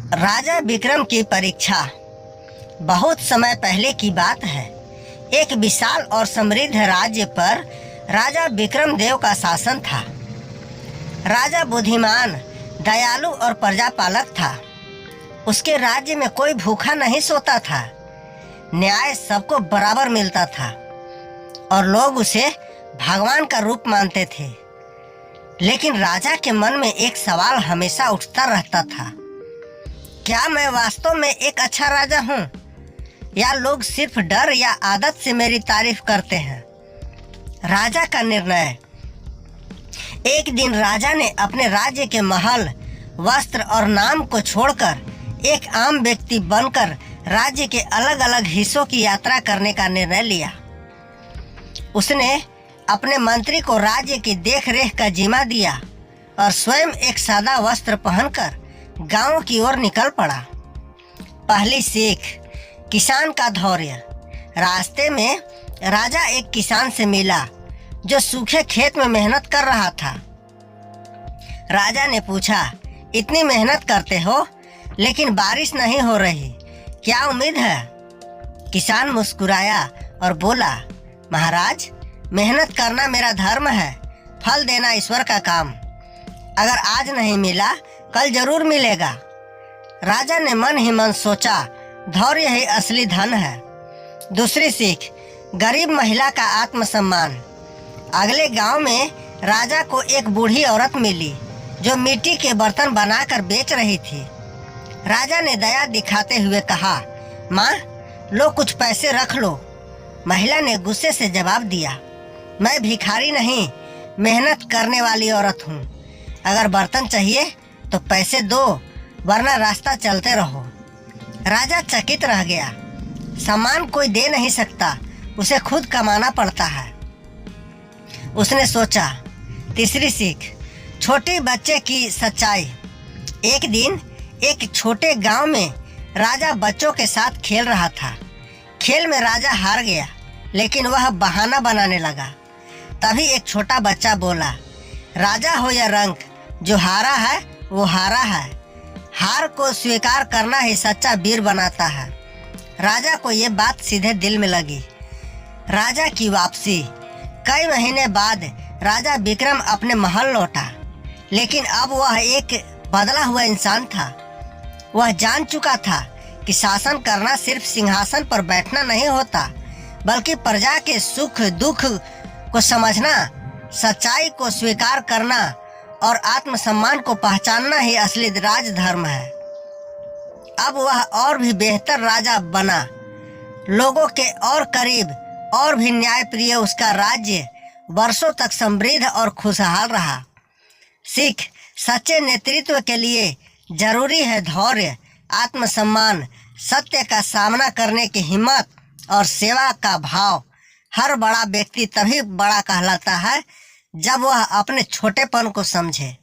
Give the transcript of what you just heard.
राजा विक्रम की परीक्षा। बहुत समय पहले की बात है। एक विशाल और समृद्ध राज्य पर राजा विक्रम देव का शासन था। राजा बुद्धिमान, दयालु और प्रजापालक था। उसके राज्य में कोई भूखा नहीं सोता था। न्याय सबको बराबर मिलता था और लोग उसे भगवान का रूप मानते थे। लेकिन राजा के मन में एक सवाल हमेशा उठता रहता था, क्या मैं वास्तव में एक अच्छा राजा हूँ या लोग सिर्फ डर या आदत से मेरी तारीफ करते हैं। राजा का निर्णय। एक दिन राजा ने अपने राज्य के महल, वस्त्र और नाम को छोड़कर एक आम व्यक्ति बनकर राज्य के अलग अलग हिस्सों की यात्रा करने का निर्णय लिया। उसने अपने मंत्री को राज्य की देखरेख का जिम्मा दिया और स्वयं एक सादा वस्त्र पहनकर गांव की ओर निकल पड़ा। पहली सीख, किसान का धैर्य। रास्ते में राजा एक किसान से मिला जो सूखे खेत में मेहनत कर रहा था। राजा ने पूछा, इतनी मेहनत करते हो लेकिन बारिश नहीं हो रही, क्या उम्मीद है? किसान मुस्कुराया और बोला, महाराज, मेहनत करना मेरा धर्म है, फल देना ईश्वर का काम। अगर आज नहीं मिला कल जरूर मिलेगा। राजा ने मन ही मन सोचा, धैर्य ही असली धन है। दूसरी सीख, गरीब महिला का आत्मसम्मान। अगले गांव में राजा को एक बूढ़ी औरत मिली जो मिट्टी के बर्तन बनाकर बेच रही थी। राजा ने दया दिखाते हुए कहा, माँ, लो कुछ पैसे रख लो। महिला ने गुस्से से जवाब दिया, मैं भिखारी नहीं, मेहनत करने वाली औरत हूँ। अगर बर्तन चाहिए तो पैसे दो, वरना रास्ता चलते रहो। राजा चकित रह गया। सम्मान कोई दे नहीं सकता, उसे खुद कमाना पड़ता है। उसने सोचा। तीसरी सीख, छोटे बच्चे की सच्चाई। एक दिन एक छोटे गांव में राजा बच्चों के साथ खेल रहा था। खेल में राजा हार गया, लेकिन वह बहाना बनाने लगा। तभी एक छोटा बच्चा बोला, राजा हो या रंक, जो हारा है वो हारा है। हार को स्वीकार करना ही सच्चा वीर बनाता है। राजा को ये बात सीधे दिल में लगी। राजा की वापसी। कई महीने बाद राजा विक्रम अपने महल लौटा, लेकिन अब वह एक बदला हुआ इंसान था। वह जान चुका था कि शासन करना सिर्फ सिंहासन पर बैठना नहीं होता, बल्कि प्रजा के सुख दुख को समझना, सच्चाई को स्वीकार करना और आत्मसम्मान को पहचानना ही असली राजधर्म है। अब वह और भी बेहतर राजा बना, लोगों के और करीब, और भी न्यायप्रिय। उसका राज्य वर्षों तक समृद्ध और खुशहाल रहा। सीख, सच्चे नेतृत्व के लिए जरूरी है धैर्य, आत्मसम्मान, सत्य का सामना करने की हिम्मत और सेवा का भाव। हर बड़ा व्यक्ति तभी बड़ा कहलाता है जब वह अपने छोटेपन को समझे।